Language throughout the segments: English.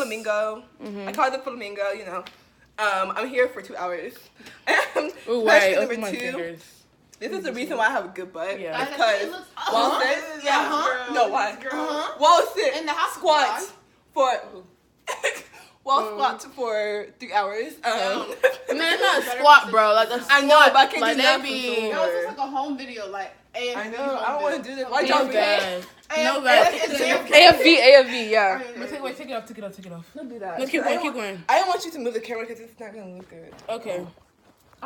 flamingo. I call it the flamingo. You know, I'm here for 2 hours. Ooh, Question wait, number 2. fingers. This is the reason why I have a good butt. Yeah. Because wall sit. Yeah. No, why? Wall sit. In the house squats for. Wall squats for 3 hours. Man, it's not a squat, bro. Like a squat. I know, but I can't like do that that be. That was just like a home video, like AFV. I know. I don't want to do this. Why No y'all bad. No AFV. bad. AFV, yeah. Wait, take it off. Don't do that. No, keep going. I don't want you to move the camera because it's not going to look good. Okay.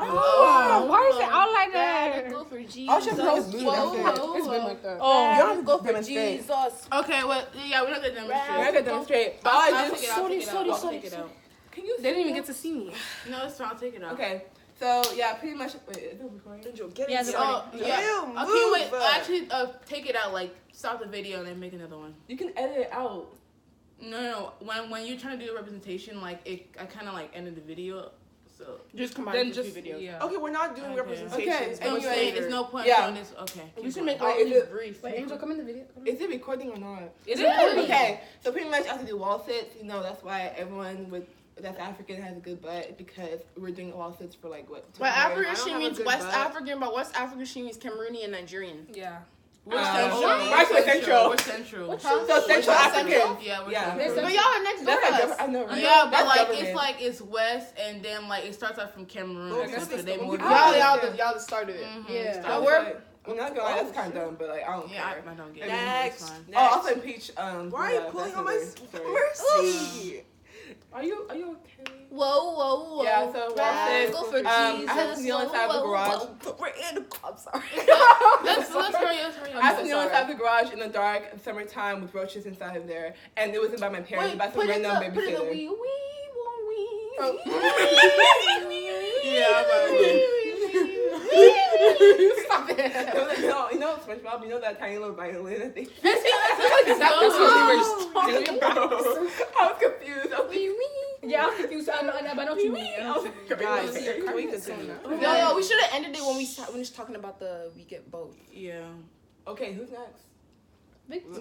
Oh, why is it all like that? Go for Jesus. All you have to do is move it. It's been like that. Oh. You don't have to go demonstrate. Jesus. Okay, well, yeah, we're not gonna demonstrate. We're not going to demonstrate. But I'll I take it out. Sorry. Take it out. Can you? They didn't even get to see me. No, it's fine. I'll take it out. Okay. So, yeah, pretty much. Wait, is it recording? Yeah, it's Oh, recording. yeah. Okay, wait. Actually, take it out. Like, stop the video and then make another one. You can edit it out. No. When you're trying to do a representation, like I kind of like ended the video. So Just combine Then the just two videos. yeah. Okay, we're not doing Okay. representations. I'm Anyway, saying there's no point Yeah. on this. Okay. We keep should going. make all Wait, these is it- brief. Wait, Angel, come in the video. is it recording or not? Is Okay, so pretty much I have to do wall sits. You know, that's why everyone that's African has a good butt because we're doing wall sits for like what? 2 By hours. African, I don't she have a means good West butt. African. By West African, she means Cameroonian and Nigerian. Yeah. We're central. Actually, Central. We're central. Huh? So Central African. Yeah, we're Yeah. central. But y'all are next door That's to like, us. I know, right? Yeah, but That's like government. it's west, and then like it starts out from Cameroon. Well, and that's stuff, so the- they when moved people- it. Y'all the start of it. Yeah. I was like, I'm not gonna lie, that's kind of dumb, but like I don't Yeah, care. I don't get it. Next. It's fine. Oh, also Peach. Why are you pulling on my mercy? Are you okay? Whoa. Yeah, so Let's go for Jesus. I have to kneel inside the garage. We're in the. I'm sorry. Let's hurry up. I have to kneel inside the garage in the dark, summertime, with roaches inside of there, and it wasn't by my parents, by some random babysitter. Stop it. You know SpongeBob. You know that tiny little violin that they. I was confused. I was like, Yeah, I'm confused. I know what you mean. I know what you mean. Guys, can we continue? Yo, we should have ended it when we was talking about we get both. Yeah. okay, who's next?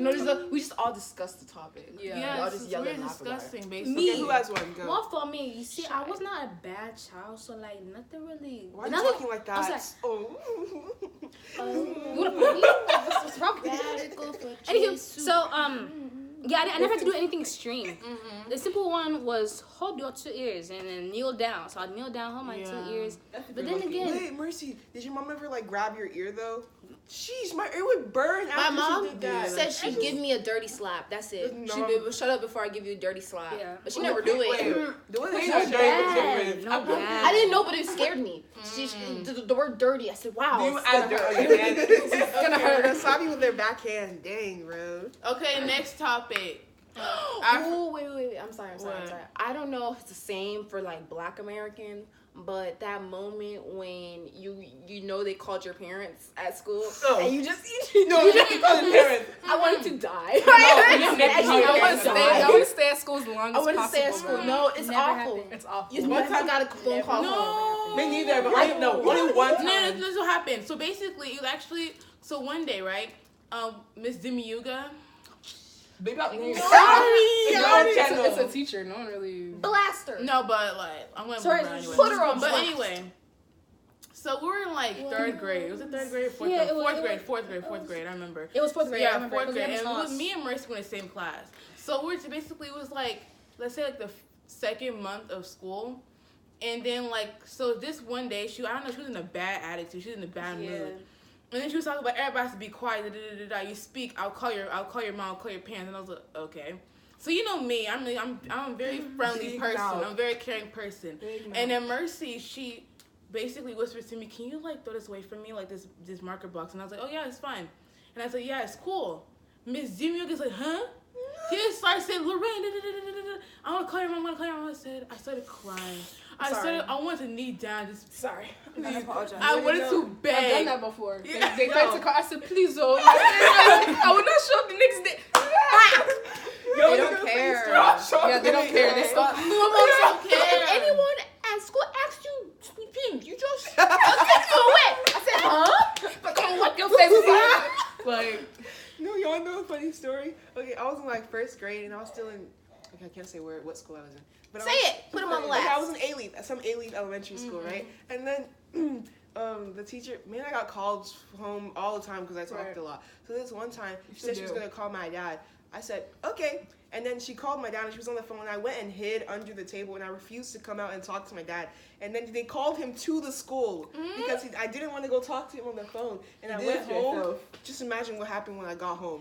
No, we just all discussed the topic. Yeah, Y'all it's just yell we're and laugh about it. discussing basically. Me. Okay, who has one? Go. Well, for me, you see, I was not a bad child, so like nothing really. Why are you nothing, talking like I was that? like, Oh. you wanna put me? What's wrong with you? Anywho, so yeah, I never had to do anything extreme. The simple one was hold your 2 ears and then kneel down. So I kneel down, hold my 2 ears. But then again, Wait, Mercy, did your mom ever like grab your ear though? Sheesh, my ear would burn My after mom she did that. said she'd give me a dirty slap. That's it. No. She did. Shut up before I give you a dirty slap. Yeah. But she never do it. The way that Wait, she no, was dirty. no bad. I didn't know, but it scared me. The word dirty. I said, wow. You it's add gonna hurt. it's gonna hurt. Gonna slap you with their backhand. Dang, bro. Okay, next topic. Oh, wait. I'm sorry. What? I don't know if it's the same for like Black Americans, but that moment when you know they called your parents at school and you just No, you didn't call the parents. I wanted to die. I want to stay at school as long as I want to possible. stay at school. No, it's Never awful. happened. It's awful. You never got a phone call home. No. Me neither, but only one time. No, this is what happened. So basically, it was actually one day, right? Miss Demiuga. Big up name. It's a teacher. No one really. Blaster. No, but like I'm gonna Sorry, put her anyway. put her on But blast. anyway, so we were in like 3rd grade. Was it 3rd grade or 4th? Yeah, grade? it was- Fourth grade. I remember. It was 4th grade. I Yeah, remember. 4th grade. It And was me and Mercy were in the same class. So we were basically, it was like, let's say like the 2nd month of school. And then like, so this one day, I don't know, she was in a bad attitude. She was in a bad mood. And then she was talking about everybody has to be quiet. You speak. I'll call your mom. I'll call your parents. And I was like, okay. So you know me. I'm a very friendly Big person. mouth. I'm a very caring person. Big mouth. And then Mercy, she basically whispers to me, "Can you like throw this away from me, like this marker box?" And I was like, "Oh yeah, it's fine." And I said, "Yeah, it's cool." Miss Demiuga is like, "Huh?" She just started saying, "Lorraine, I want to call your mom. I started crying. I wanted to knee down. Just Sorry. I apologize. I wanted to I've beg. done that before. Yeah. They tried to call. I said, please, oh. I would not show up the next day. They don't care. Yeah, they don't care. They stop. If anyone at school asked you, sweet pink, you just take you away. I said, huh? But come what your face Like, No, y'all know a funny story? Okay, I was in like 1st grade and I was still in Okay, I can't say what school I was in. But Say it. Put them on Like, I blast. was in A-Leaf, some A-Leaf elementary school, right? And then the teacher, me and I got called home all the time because I talked a lot. So this one time, she said she was gonna call my dad. I said, okay. And then she called my dad and she was on the phone and I went and hid under the table and I refused to come out and talk to my dad. And then they called him to the school because I didn't want to go talk to him on the phone. And I went home. Just imagine what happened when I got home.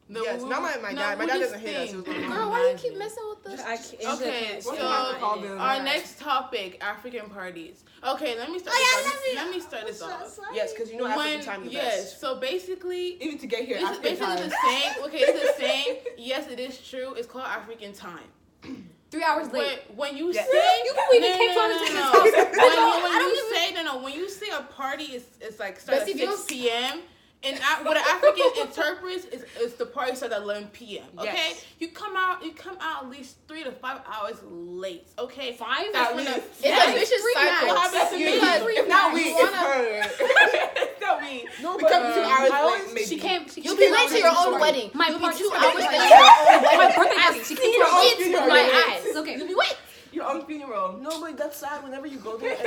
Yes, not my dad. My dad doesn't hate us. It was my mom. Girl, why you keep messing with us? Okay, so them. our next topic, African parties. Okay, let me start. Let me start this off. Yes, because you know African time the yes, best. so basically, Even to get here, it's African basically time. the same. Okay, it's the same. Yes, it is true. It's called African time. 3 hours late. When you Yeah. say You people even came from this no. When you say a party is like starts at Bessie 6 Views? p.m. And what an African interprets is the party starts at 11 p.m. Okay, Yes. you come out at least 3 to 5 hours late. Okay, 5? That's when least. It's a vicious cycle. What happens to me? If not we, You it's wanna- her. It's not me. No, but, we come 2 hours I always- late, maybe. She came. You'll be late to your own wedding. My You'll be party 2 started hours like- late to your own My wedding. birthday I've party. She seen came it from with funeral. my It's eyes. okay. You'll be wait. Your own funeral. No, but that's sad. Whenever you go there, and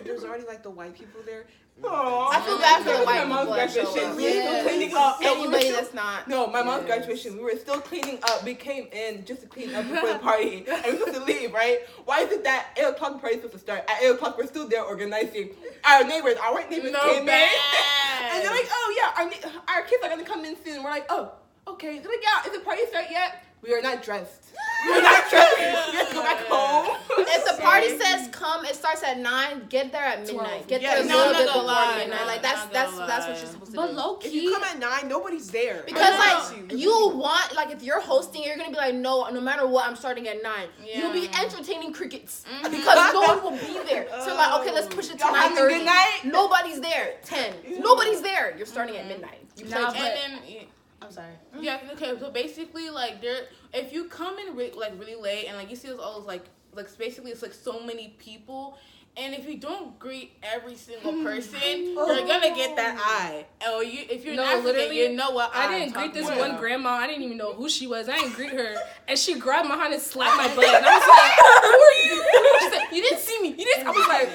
there's already like the white people there. Aww. I feel bad for the white My mom's people that show graduation. up. We were still Yes. cleaning up. and we were Anybody still- that's not. No, my mom's Yes. graduation. We were still cleaning up. We came in just to clean up before the party, and we were supposed to leave. Right? Why is it that 8 o'clock the party is supposed to start? At 8 o'clock, we're still there organizing. Our white neighbors No came in, bad. and they're like, "Oh yeah, our kids are gonna come in soon." We're like, "Oh, okay." They're like, "Yeah, is the party start yet?" We are not dressed. We're not dressed. We have to go back home. If the party says come, it starts at 9. Get there at midnight. Get there a Yes. No, little I'm bit not gonna before lie. midnight. No, Like I'm that's not that's gonna that's what lie. you're supposed to But do. low If key. you come at 9, nobody's there. Because No. like you want like if you're hosting, you're gonna be like no matter what, I'm starting at 9. You'll be Yeah. entertaining crickets because no one will be there. So like okay, let's push it to Y'all having 9:30. good night? Nobody's there. 10. Nobody's there. You're starting at midnight. You Nah, play- but- And then I'm sorry. yeah, okay. So basically, like if you come in really late and like you see all those like basically it's like so many people. And if you don't greet every single person, you're gonna get that eye. Or if you're No, an African, literally, you know what I I'm didn't greet this talking one about. grandma. I didn't even know who she was. I didn't greet her, and she grabbed my hand and slapped my butt. And I was like, "Who are you?" She said, "You didn't see me. You didn't." I was like,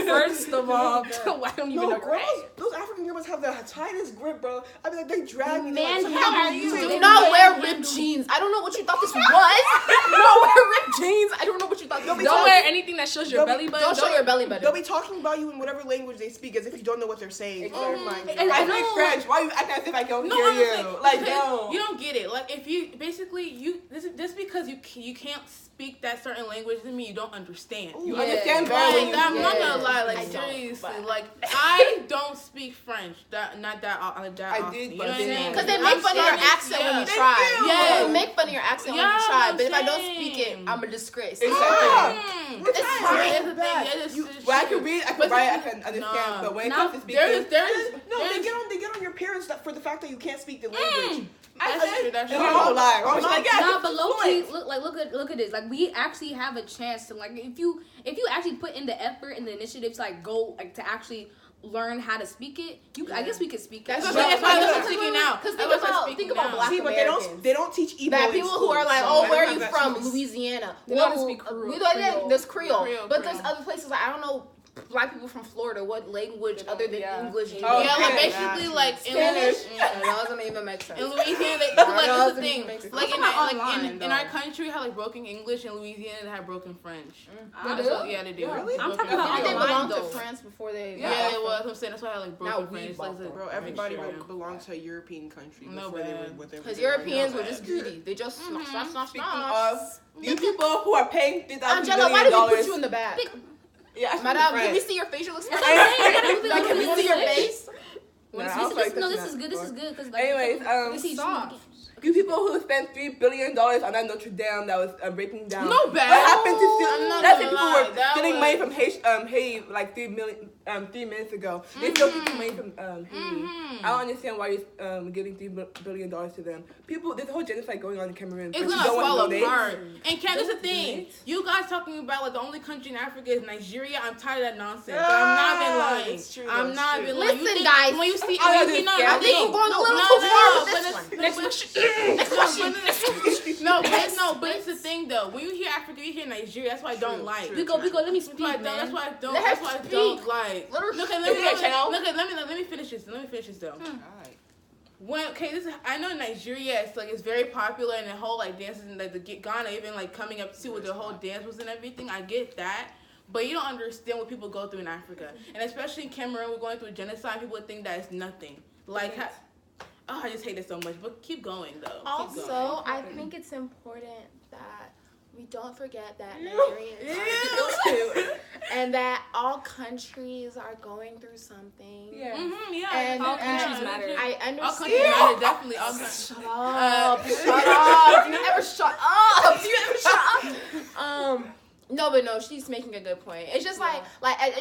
"First of all, I don't even No, know." grandmas, those African grandmas have the tightest grip, bro. I mean, like, they drag me. Man, like, how how are you? Do They not don't wear handle- ripped jeans. I don't know what you thought this was. Do not wear ripped jeans. I don't know what you thought this was. Don't wear anything that shows your Don't- belly button. Don't show your belly button. They'll be talking about you in whatever language they speak as if you don't know what they're saying. Oh my God. And I I speak know- French. Why you acting as if I don't No, hear I'm you? saying, Like, because no. you don't get it. Like if you basically this because you can't speak that certain language doesn't mean you don't understand. You Yeah. understand Like, better when Like, you I'm not Yeah. gonna lie, I like don't, seriously, but- like I don't speak French. Not that often. I did, you but know what I'm then- saying? Because they I'm make fun of your starting- accent when you yeah. try. Thank you. Yeah, they make fun of your accent when Yeah, you try. I'm But if I don't saying. speak it, I'm a disgrace. Exactly. Mm. We're It's trying. fine. Here's the thing. Bad. Yeah, this You- is When I true. can read, I can But write, I the- can understand. Nah. But when it Now, comes to speaking, they get on your parents for the fact that you can't speak the language. That's true. That's And true. I'm not lying. I'm like, yeah, No, this but is low key, fluent. look at this. Like we actually have a chance to like if you actually put in the effort and the initiative to like go like to actually learn how to speak it. I guess we could speak it. That's That's true. why I'm Because speaking now. Because That's why I'm think speaking about now. Black See, but Americans. they don't teach Igbo That in people who school, are like, so oh, I where are don't you have that from? choice. Louisiana. They know how to Well, speak Creole. there's Creole. Creole, But there's Creole. other places, like, I don't know Black people from Florida, what language other than yeah. English do Oh, they Yeah, like have? basically like in Spanish? Yeah. That doesn't even make sense. In Louisiana, like That that's the doesn't thing. make sense. Like in That's not in online, our though. country, we have like broken English. In Louisiana, they have broken French. They That's do? what- yeah, they do. Really? I'm Broken talking about French. Didn't they online, belong to though. France before they? Yeah, it was. I'm saying that's why I like Now broken we French. bought Like, them. Bro, make everybody sure. belongs to a European country No before they bad. were whatever. Because they were. Europeans were just greedy. They just smash. Speaking of, you people who are paying $3,000 Angela, why did we put you in the bag? Yeah, I speak Madam, can we French. see your facial expression? Like, Like, can we see your face? Nah, This, I'll this, fight no, this this is one. good. This is good because like. Anyways, this is soft. you people who spent $3 billion on that Notre Dame that was breaking down. No bad. What happened to I'm steal? not That's gonna if people lie, were that stealing was- money from Haiti like 3 minutes ago. They still taking money from Haiti. I don't understand why you're giving $3 billion to them. People, there's a whole genocide going on in Cameroon. It's but you gonna don't want to fall donate? apart. And Cam, that's the thing. donate? You guys talking about like the only country in Africa is Nigeria. I'm tired of that nonsense. But I'm not even lying. It's true, I'm it's not true. even lying. You Listen, think- guys. When you see, I when know you this know, scam. I think we're going a little too far with this one. Next question. But it's the thing though. When you hear Africa, you hear Nigeria. That's why I don't like. We go. Let me speak. That's why I don't. That's why I don't like. Let me finish this. Though. I know Nigeria. It's very popular and the whole dances and the Ghana even coming up too with the whole dance moves and everything. I get that. But you don't understand what people go through in Africa. And especially in Cameroon, we're going through a genocide. People think that it's nothing. I just hate it so much. But keep going, though. Also, I think it's important that we don't forget that Nigerians are people too. And that all countries are going through something. Yeah. Mm-hmm, yeah. And all countries matter. I understand. All countries matter, definitely. All countries. Shut up. You never shut up. No, she's making a good point. It's just I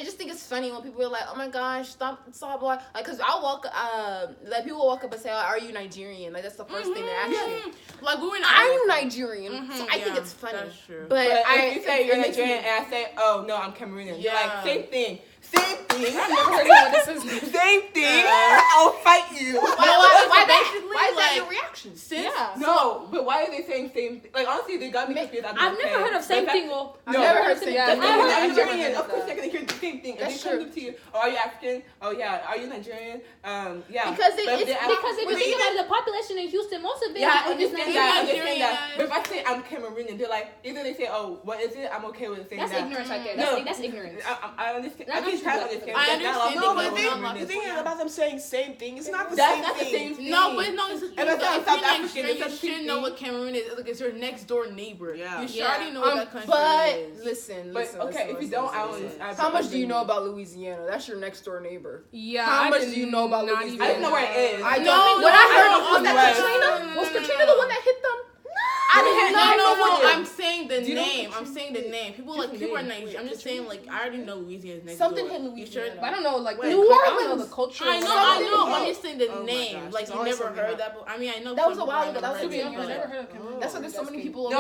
just think it's funny when people are like, oh my gosh, stop, cause I'll walk, people walk up and say, oh, are you Nigerian? That's the first thing they ask you. I'm Nigerian, so I think it's funny. That's true. But if you say you're Nigerian and I say, oh no, I'm Cameroonian, you're like, same thing. I've never heard of this is. Same thing. I'll fight you. Why is that your reaction? No, but why are they saying same thing? Honestly, they got me confused. I've never heard of same thing. I've never heard same thing. I'm Nigerian. Of course, they're gonna hear the same thing. That's true. To you, oh, are you African? Oh yeah. Are you Nigerian? Yeah. Because if you think about the population in Houston, most of it is Nigerian. But if I say I'm Cameroonian, they're like, either they say, oh, what is it? I'm okay with saying that. That's ignorance right there. That's ignorance. I understand. I can try to understand. No, but the thing is about them saying same thing. It's not the same thing. No, but it's the thing. And If South you're African, Nigerian, you should know what Cameroon is. It's your next door neighbor. Yeah. You should already know what that country is. Listen. If you don't, I don't. How much do you know about Louisiana? That's your next door neighbor. Yeah. How much do you know about Louisiana? I don't know where it is. I don't. When I heard of Katrina, was Katrina the one that hit them? I didn't know. I'm saying the name. People are Nigerian. I'm just saying I already know Louisiana's next door. Something hit Louisiana. But I don't know New Orleans. I don't know the culture. I know. I'm just saying the name. You never heard that. I mean, I know. That was a while ago. That was you never heard of Cameroon. That's why there's so many people. I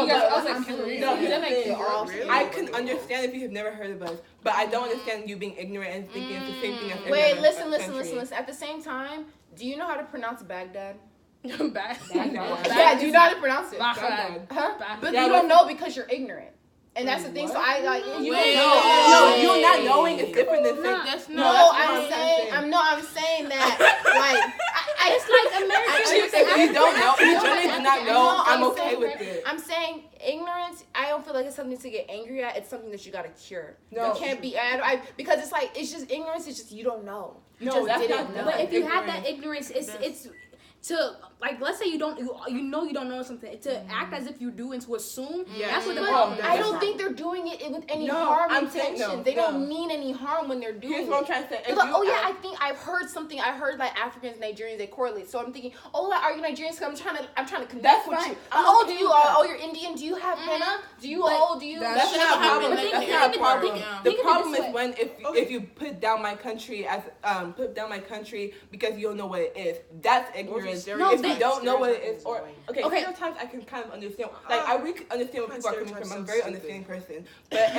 can understand if you have never heard of us, but I don't understand you being ignorant and thinking it's the same thing as every other listen. At the same time, do you know how to pronounce Baghdad? Baghdad. Yeah, do you know how to pronounce it? Baghdad. Huh? But you don't know because you're ignorant. And that's the thing. So I you you're not knowing is different than saying I'm saying that it's like Americans. If you don't know, if you generally do not know, I'm okay with it. I'm saying ignorance. I don't feel like it's something to get angry at. It's something that you gotta cure. No, you can't be. Because it's just ignorance. It's just you don't know. No, that's not. But if you have that ignorance, it's to let's say you don't know something, to act as if you do and to assume. That's what the problem is. I don't think they're doing it with any harm intention. They don't mean any harm when they're doing it. Here's what I'm trying to say. I think I've heard something. I heard Africans, Nigerians, they correlate. So I'm thinking, are you Nigerian? So I'm trying to connect with you. Do you? You're Indian. Do you have henna? Do you? That's not a problem. That's not a problem. The problem is when if you put down my country because you don't know what it is. That's ignorant. If you don't know what it is, sometimes I can kind of understand. I really understand where people are coming from. I'm a very understanding person. But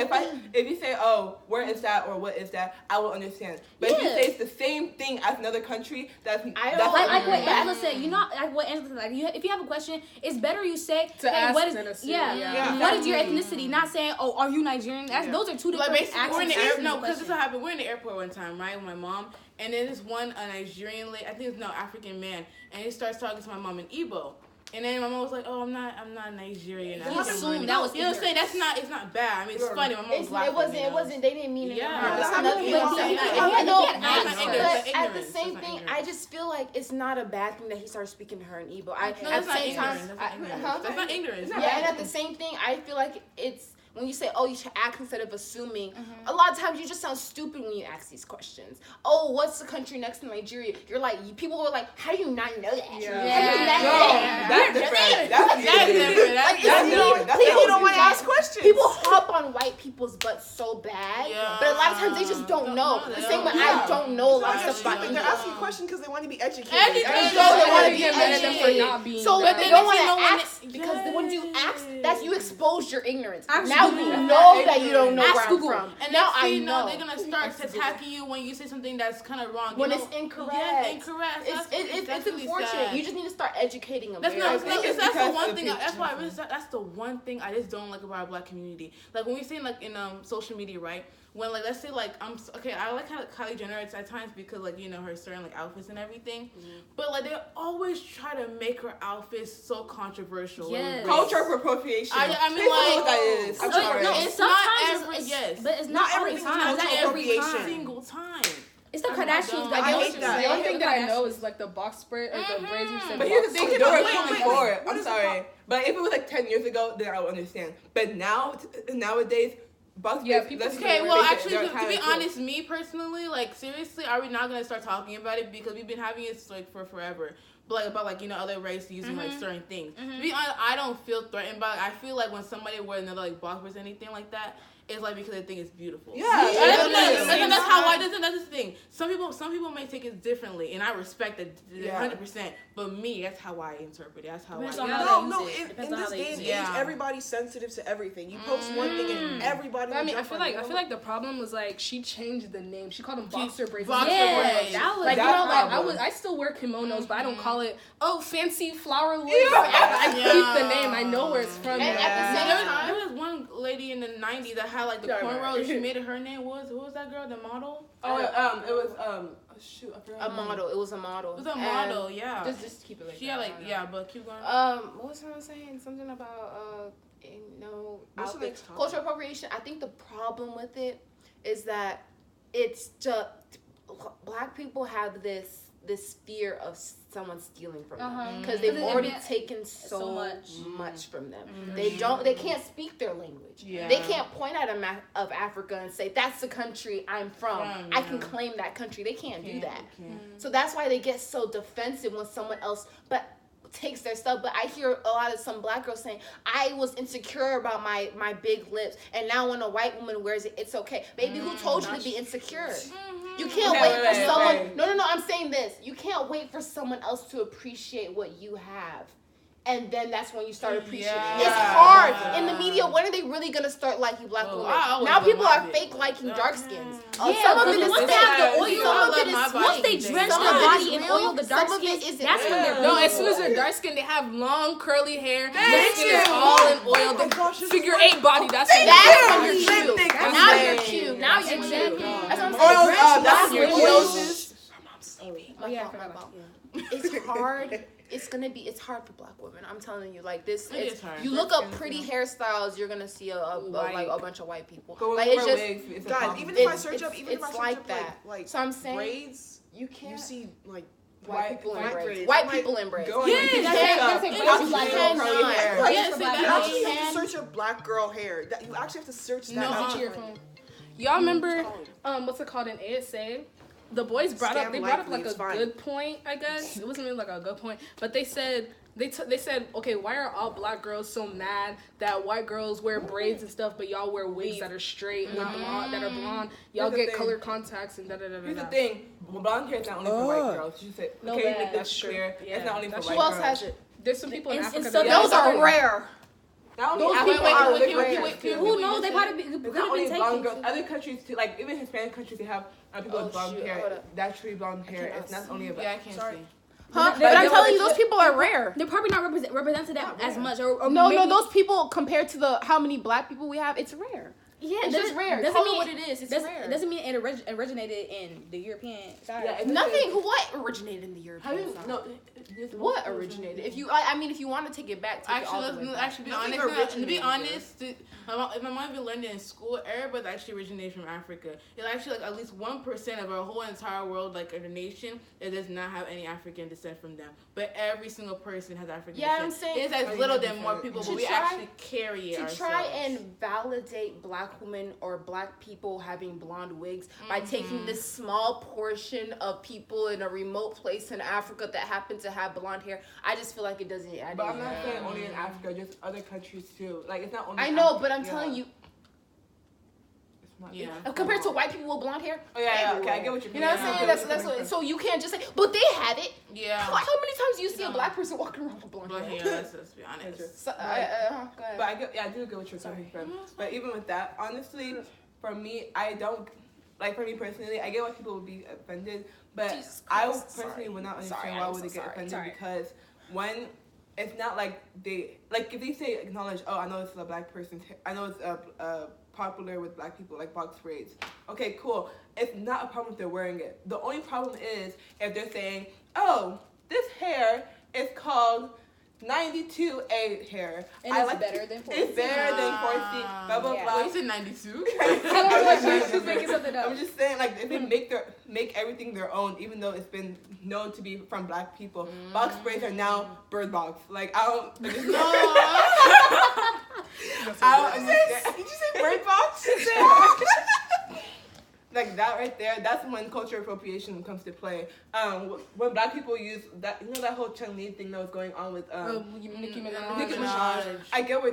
if you say, oh, where is that or what is that, I will understand. But if you say it's the same thing as another country, that's what Angela said. What Angela said. If you have a question, it's better you say, what is your ethnicity? Not saying, oh, are you Nigerian? Those are two different accents. Because this happened. We're in the airport one time, right, with my mom. And then this Nigerian lady, I think it's African man, and he starts talking to my mom in Igbo. And then my mom was like, "Oh, I'm not Nigerian." He assumed that was. You know what I'm saying? It's not bad. I mean, it's funny. My mom was laughing. It wasn't. They didn't mean it. At the same thing, I just feel like it's not a bad thing that he started speaking to her in Igbo. That's not ignorance. That's not ignorance. Yeah, and at the same thing, I feel like it's. When you say, oh, you should act instead of assuming, a lot of times you just sound stupid when you ask these questions. Oh, what's the country next to Nigeria? You're like, people were like, how do you not know that? That's different. That's different. People don't want to ask questions. People hop on white people people's butts so bad, Yeah. but a lot of times they just don't know. The same way I don't know a lot of stuff about They're India. asking questions because they want to be educated. Educated. So they want to be get mad at them for educated. not being So that. they But don't then want you know to when ask it- because when you ask, Yes. that's you expose your ignorance. Ask Now Google. you know that you don't know Ask where Google. I'm from. And Now next I thing you know, know. they're gonna start attacking you when you say something that's kind of wrong. When you it's know? incorrect. Yes, incorrect. It's definitely unfortunate. sad. You just need to start educating them. That's I not. think That's, it's that's the because one of thing. the That's why. That's the one thing I just don't like about our Black community. Like when we say like in social media, right? When like let's say like I like how Kylie Jenner at times because like you know her certain like outfits and everything, but like they always try to make her outfits so controversial. Yes. Cultural appropriation. I mean, People know like- what that is. I'm Okay, sorry. no, it's not Sometimes every it's- yes, but it's Not not all the everything's time. cultural Not every appropriation. time. single time. It's the I Kardashians don't. that I go hate through that. it. The only thing that I Kardashians. know is like the box spread or the braids you said. But here's the box thing, spread. they were wait, coming wait, for wait. it. What I'm is the sorry. But if it was like 10 years ago, then I would understand. But nowadays, box Yeah, braids, people let's Okay, be well, realistic, actually, they're to be kinda cool. honest, me personally, like, seriously, are we not gonna start talking about it because we've been having it like for forever? But like about like you know other races using like certain things. To be honest, I don't feel threatened by it. I feel like when somebody wears another like box brace or anything like that, it's like because they think it's beautiful. Yeah, That's how I. That's the thing. Some people may take it differently, and I respect it 100%. But me, that's how I interpret it. That's how Depends I. on how No, they use it. in Depends on this how they day use and it. age, Yeah. everybody's sensitive to everything. You post one thing and everybody. But I will mean, I jump feel on it. like the problem was like she changed the name. She called them boxer braids. Boxer Yeah, braids. that was Like you That know, like problem. I still wear kimonos, but I don't call it fancy flower lace. Yeah. I keep Yeah. the name. I know where it's from. And at the There same was, time, there was one lady in the 90s that had like the Yeah, cornrows. right. She made it her name was who was that girl? The model? Oh, it was shoot, I forgot a her name. model. It was a model. It was a And model, yeah. Just keep it like She that. had I like don't know. yeah, but keep going. What was I saying? Something about What's the outfit. next topic? Cultural appropriation. I think the problem with it is that it's just Black people have this fear of someone stealing from them because they've Because already they get taken so so much. much from them. They can't speak their language. Yeah. They can't point at a map of Africa and say that's the country I'm from. I can yeah. claim that country. They can't do that. Can't. So that's why they get so defensive when someone else takes their stuff. But I hear a lot of some Black girls saying, I was insecure about my big lips, and now when a white woman wears it, it's okay. Baby, who told you to be insecure? You can't Okay, wait for wait, someone. wait. No, I'm saying this. You can't wait for someone else to appreciate what you have. And then that's when you start appreciating. Yeah. It's hard in the media. When are they really gonna start liking Black Oh, women? I always Now love people my are bitch. fake liking dark skins. Yeah, Some of it because is once they fake. have the oil, Some I of it love is my fake. body. once they drench Some their of it body is in real, oil, the dark some of it skin, isn't. that's when they're No, beautiful. as soon as they're dark skinned, they have long curly hair. Their Thank skin is you. all in oil. my gosh, The this figure is- 8 body. That's That's when you're Same cute. thing. Now Same. you're cute. Now you're cute. Exactly. That's what I'm Oil, saying. that's your Oils. Oh yeah, I forgot about It's hard. It's hard for Black women. I'm telling you, like this. It It's, is hard. you look up pretty hairstyles, you're gonna see like a bunch of white people. But Like with it's just wigs, it's a Guys, problem. even if I It's- search up, even if I it's search like up that. like So I'm saying braids, you you can't. see like White people in white braids. braids. White I'm like, people in braids. Go Yeah, ahead. that's Check it. up. That's it. That's Black real people curly cannot. hair. Like, Yes, for it Black You does. actually have to can. search up Black girl hair. That you actually have to search that. No, up. to your phone. Y'all remember what's it called in ASA? The boys brought up like it's a fine. good point, I guess. It wasn't really like a good point, but they said they said, okay, why are all Black girls so mad that white girls wear braids and stuff, but y'all wear wigs that are straight with blonde that are blonde? Y'all Here's the get thing. color contacts and da da da da. Here's the da. thing. Blonde hair is not only for white girls. You said, No, okay, bad. make That's this true. clear. Yeah, It's not only for that's white Who else girls. has it? There's some people in In Africa Southern- that Those are rare. Not only Those Africa, people are other rare. countries too. Who knows? They probably could It's have not only been blonde taken. girls. Other countries too, like even Hispanic countries, they have people Oh, with blonde shoot, hold hair. up. Naturally blonde hair. cannot It's not only Yeah, I about. can't Sorry. see. Huh? They- But I'm they- telling you, those people are rare. They're probably not represented as much. Or No, maybe, those people compared to the how many Black people we have, it's rare. Yeah, It's just rare. Doesn't Call mean it what it is. It's rare. It doesn't mean it originated in the European side. Yeah, it's Nothing. What originated in the Have European you, side? no, this- What originated? If you, I mean, if you want to take it back, take it all the way Let's back. actually be Nothing honest. To be originated honest, if my mom even learned it in school, everybody actually originated from Africa. It's actually like at least 1% of our whole entire world, like a nation, that does not have any African descent from them. But every single person has African Yeah, descent. I'm saying- it's as little than more people, To but we try- actually carry it To ourselves. try and validate Black women or Black people having blonde wigs by taking this small portion of people in a remote place in Africa that happen to have blonde hair, I just feel like it doesn't add But I'm in. not saying only in Africa, just other countries too. Like it's not only. I know, Africa. but I'm Yeah. telling you, Yeah. Compared to white people with blonde hair. Oh yeah, okay, I get what you're. You know what I'm saying? That's what. So you can't just say, but they have it. Yeah. How many times do you see a black person walking around with blonde But hair? yeah, let's be honest. So, go ahead. But I do get what you're coming from. But even with that, honestly, for me, I don't like. For me personally, I get why people would be offended, but I personally would not understand why would they get offended because when it's not like they like if they say acknowledge. Oh, I know this is a black person's. I know it's popular with black people like box braids. Okay, cool. It's not a problem if they're wearing it. The only problem is if they're saying, "Oh, this hair is called 92A hair." And it's better than 4C. It's better than 4C. Blah blah blah. Wait, you said 92? She's making something up. I'm just saying, like, if they make everything their own, even though it's been known to be from black people, box braids are now bird box. Like, I don't. I don't understand. Did you say bird box? Like that right there, that's when cultural appropriation comes to play. When black people use that, that whole Chun-Li thing that was going on with Nicki Minaj. Nicki Minaj. I get where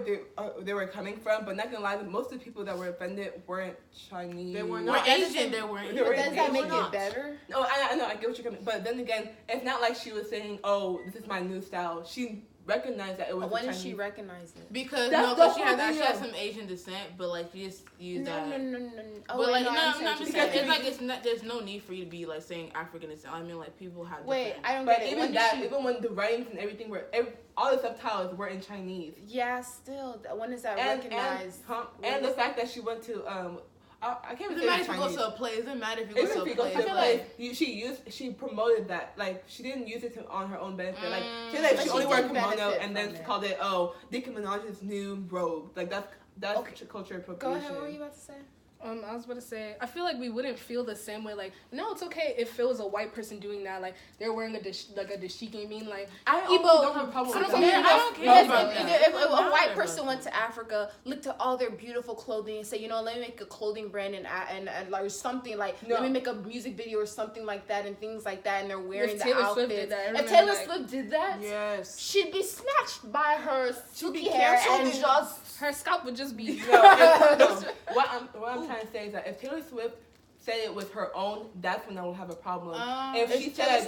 they were coming from, but not gonna lie, most of the people that were offended weren't Chinese. They were We're not. Asian, they weren't. They were Does that make Asian. it better? No, I know, I get what you're coming. But then again, it's not like she was saying, "Oh, this is my new style." She recognized that it was. When did Chinese. she recognize it? Because That's no, the but she whole has video. some Asian descent, but like she just used No. that. But like no, I'm just Because saying, if it's like it's not. There's no need for you to be like saying African descent. I mean, like people have. Wait, different- I don't But get it. even When did that, she- even when the writings and everything were, all the subtitles were in Chinese. Yeah, still. When is that And recognized? and the fact that she went to I can't It even doesn't say matter it's if you go Chinese. to a play. It doesn't matter if you go Even to if a you go play. to a place, she promoted that. Like, she didn't use it on her own benefit. Like, she said But she she only wore a did kimono benefit and then from it. called it, Nicki Minaj's new robe. Like, that's culture Go appropriation. ahead. What were you about to say? I was about to say, I feel like we wouldn't feel the same way. Like, no, it's okay if it was a white person doing that. Like, they're wearing a dashiki. I mean, like, I Igbo- don't have a problem with I that. mean, I don't care Because about that. if a Not white about person that. went to Africa, looked at all their beautiful clothing, and said, let me make a clothing brand and like something like let me make a music video or something like that and things like that, and they're wearing If the Taylor outfits. Swift did that, I If remember, Taylor like- Swift did that, Yes. she'd be snatched by her be silky hair canceled and and- just. her scalp would just be. No. What I'm trying to say is that if Taylor Swift said it with her own, that's when I would have a problem. If she If Taylor said,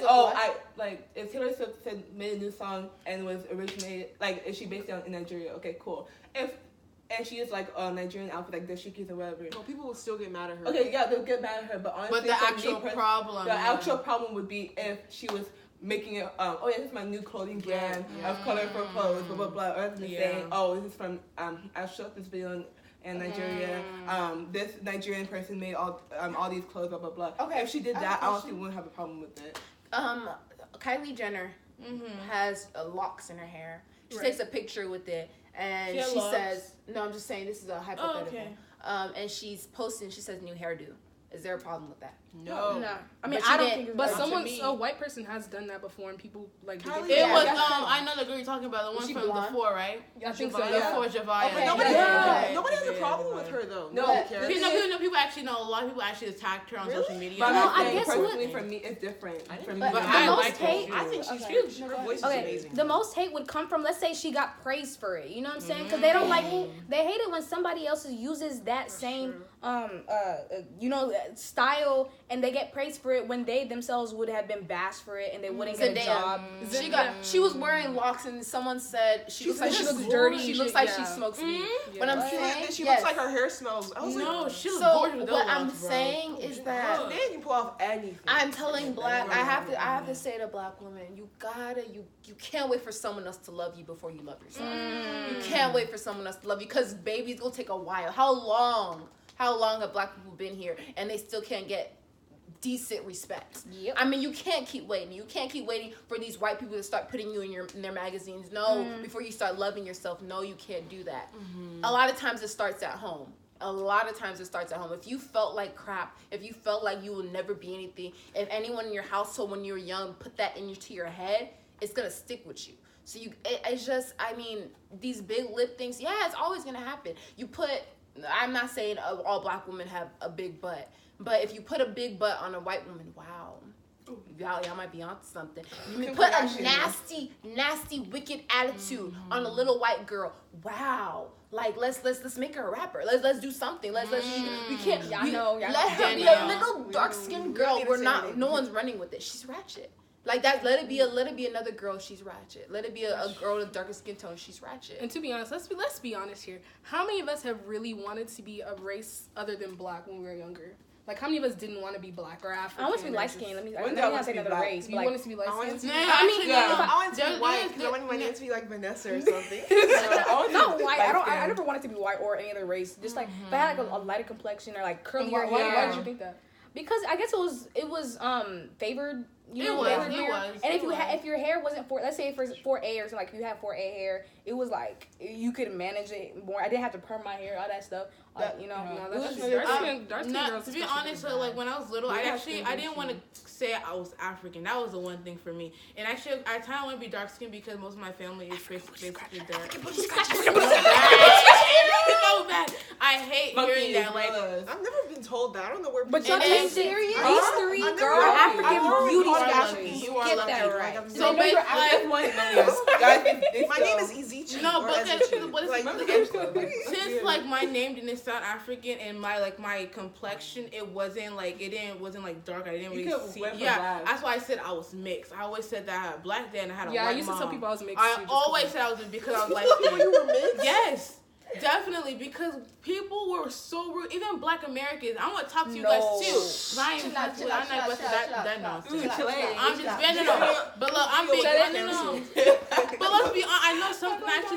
Swift if Taylor Swift made a new song and was originated, like, if she based it in Nigeria, okay, cool. And she is like a Nigerian outfit, like dashikis or whatever. No, people will still get mad at her. Okay, yeah, they'll get mad at her, but honestly, But the for me actual personally, problem. the actual problem would be if she was making it, this is my new clothing brand of colorful clothes, blah, blah, blah, or than saying, this is from, I shot this video in Nigeria, this Nigerian person made all these clothes, blah, blah, blah. Okay, If she did I have that, a I honestly question. wouldn't have a problem with it. Kylie Jenner has locks in her hair. She Right. takes a picture with it, and She had she locks? says, "No, I'm just saying this is a hypothetical." okay. And she's posting. She says, "New hairdo." Is there a problem with that? No. No, I mean, But she I don't didn't- think it's but but to me- a white person has done that before, and people like. Kylie- It Yeah, was that's true. I know the girl you're talking about, the Was one she from blonde? the 4, right? I think so. The Yeah. 4 Javaya. Okay. Nobody, Yeah. nobody has a problem with her though. No, Nobody but- cares. People actually know. A lot of people actually attacked her on Really? social media. But No, I'm I saying guess personally, what- for me, it's different. I didn't For me, But But the I most like hate- her. I think she's Okay. huge. Her voice is Okay, amazing. the most hate would come from, let's say she got praised for it. You know what I'm saying? Because they don't like, they hate it when somebody else uses that same, style, and they get praised for it when they themselves would have been bashed for it and they wouldn't get a job. She was wearing locks, and someone said she looks like she she looks dirty. She looks like she Yeah. smokes weed. Yeah. What I'm Right. saying, She yes. looks like her hair smells. I was No, like, she was So gorgeous with those what I'm locks, bro. saying is that man can pull off anything. I'm telling black. I have to say to black women, you can't wait for someone else to love you before you love yourself. You can't wait for someone else to love you, because baby, it's gonna take a while. How long have black people been here and they still can't get decent respect? Yep. I mean, you can't keep waiting. You can't keep waiting for these white people to start putting you in their magazines. No, before you start loving yourself. No, you can't do that. A lot of times it starts at home. If you felt like crap, if you felt like you will never be anything, if anyone in your household when you were young put that into your head, it's gonna stick with you. So it's just, I mean, these big lip things, yeah, it's always gonna happen. I'm not saying all black women have a big butt, but if you put a big butt on a white woman, wow. Y'all might be onto something. You Kim put a Kardashian. nasty, wicked attitude on a little white girl. Wow. Like let's make her a rapper. Let's do something. We can't. Yeah, I know. Let her be a little dark skinned girl. No one's running with it. She's ratchet. Like that. Let it be another girl. She's ratchet. Let it be a girl with darker skin tone. She's ratchet. And to be honest, let's be honest here. How many of us have really wanted to be a race other than black when we were younger? Like, how many of us didn't want to be black or African? I want to be light skinned. Let me When not say be another black? race. You But wanted to be light I wanted skinned? to be. I mean, I wanted to be there- white there- because I wanted my name to be like Vanessa or something. not white. I Light-skinned. never wanted to be white or any other race. Just like if I had like a lighter complexion or like curlier Why hair. did you think that? Because I guess it was favored. You know, It was, favored it hair. was, And it if you was. if your hair wasn't let's say for 4A or something, like you have 4A hair, it was like you could manage it more. I didn't have to perm my hair, all that stuff. You know. No, It that's was dark really- skin. Dark skin Not, girls. to be especially honest, bad. so, like when I was little, Yeah, I didn't want to say I was African. That was the one thing for me. And actually, I kind of want to be dark skinned because most of my family is basically dark. So bad. I hate hearing that. Like, I've never been told that. I don't know where. But people y'all And changed then- it. serious? These three I've girl never- African I've never beauty been called stars. African. You Get are that lucky. right. Like, I've so never- basically, That's one million. my name is Ezechi. No, or but Ezechi. but Like, since like my name didn't sound African and my complexion it wasn't like dark. I didn't You really could see. wear for Yeah, black. that's why I said I was mixed. I always said that I had a black dad and I had a Yeah, white I used mom. to tell people I was mixed. I too, just always 'cause- said I was because I was like you were mixed? yes. Definitely, because people were so rude. Even Black Americans. I'm gonna talk to you No. guys too. 'Cause I ain't Chill out, I'm chill not out, chill out, blessed with chill out, that chill out, nonsense. chill out, chill out. I'm just bending over. But look, I'm being no. But let's be honest. I know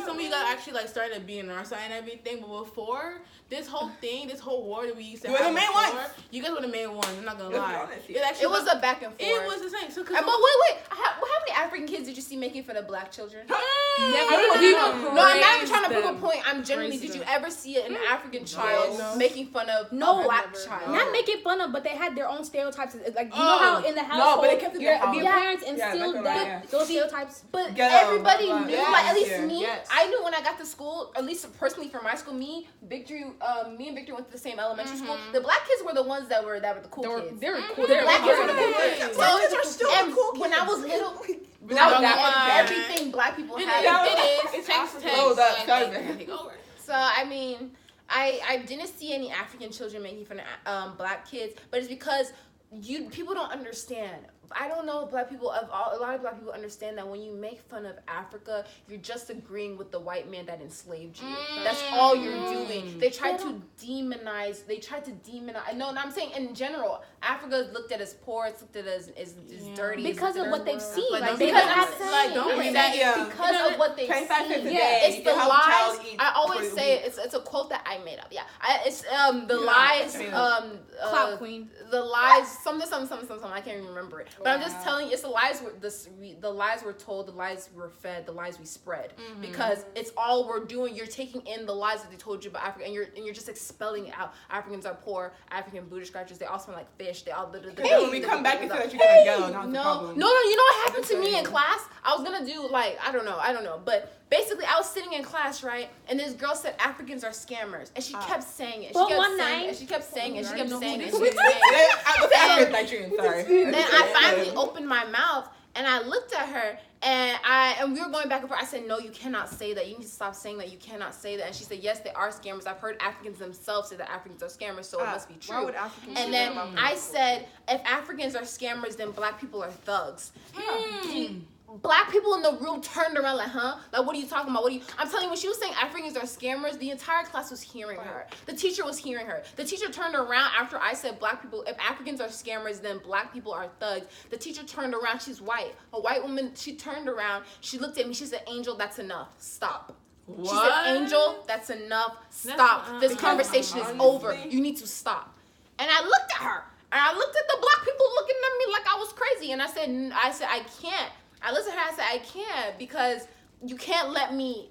some of you guys actually like starting to be in our side and everything. But before this whole war that we used to You were have the main before, ones. you guys were the main ones. I'm not gonna Let's be lie. honest. It was a back and forth. It was the same. So, But wait. How many African kids did you see making fun of black children? Never No, I'm not even trying to prove them. a point. I'm genuinely. Praise Did you them. ever see an African child No. making fun of No, a black never. child? Not making fun of, but they had their own stereotypes. Like you Oh, know how in the no, household, but they kept it in your, the house. your Yeah. parents Yeah, instilled that's that right, yeah. those stereotypes. But Ghetto, everybody blah, blah, knew, blah. like at least Yes, me, yes. I knew when I got to school, at least personally for my school, me and Victor went to the same elementary school. The black kids were the ones that were the cool kids. They were cool. They were Black kids were the cool. cool kids. Black kids are still and the cool when kids. I was little, But that was that one. everything black people It had. is. It takes Africa. Oh, that- like, sorry, they man. take over. So I mean, I didn't see any African children making fun of black kids, but it's because people don't understand. I don't know if a lot of black people understand that when you make fun of Africa, you're just agreeing with the white man that enslaved you. That's all you're doing. They try to demonize. No, I'm saying in general, Africa is looked at as poor. It's looked at as dirty. Because of what they've seen. Like, Like, don't they be because that- I'm like, don't saying be that- yeah. because of what they've Can't start seen. today. Yeah, it's You the can help a child lies. eat I always for the say week. it's a quote that I made up. Yeah, it's the lies. Clout queen. The lies. Something. I can't even remember it. But I'm just telling you, it's the lies. The lies we're told. The lies we're fed. The lies we spread. Because it's all we're doing. You're taking in the lies that they told you about Africa, and you're just expelling it out. Africans are poor. African booty scratchers. They all smell like fish. They all. When we come back and say that you're gonna yell, now it's a No, problem. you know what happened to me in class? I was gonna do like I don't know, but basically I was sitting in class, right, and this girl said Africans are scammers, and she kept saying it. Well, one night- She kept saying it. She kept know saying who it. this She is. kept saying it. I was African Nigerian, sorry. Then I finally opened my mouth and I looked at her and we were going back and forth. I said, no, you cannot say that. You need to stop saying that. You cannot say that. And she said, yes, they are scammers. I've heard Africans themselves say that Africans are scammers, so it must be true. Why would Africans And say then that about I people? said, if Africans are scammers, then black people are thugs. Black people in the room turned around like, huh? Like, what are you talking about? I'm telling you, when she was saying Africans are scammers, the entire class was hearing her. The teacher was hearing her. The teacher turned around after I said if Africans are scammers, then black people are thugs. The teacher turned around. She's white. A white woman, she turned around. She looked at me. She said, Angel, that's enough. Stop. She said, Angel, that's enough. Stop. This conversation is over. You need to stop. And I looked at her. And I looked at the black people looking at me like I was crazy. And I said, I can't. I listened to her. I said, I can't because you can't let me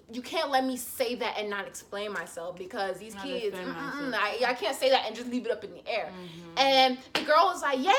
say that and not explain myself because these kids, I can't say that and just leave it up in the air. And the girl was like, yeah,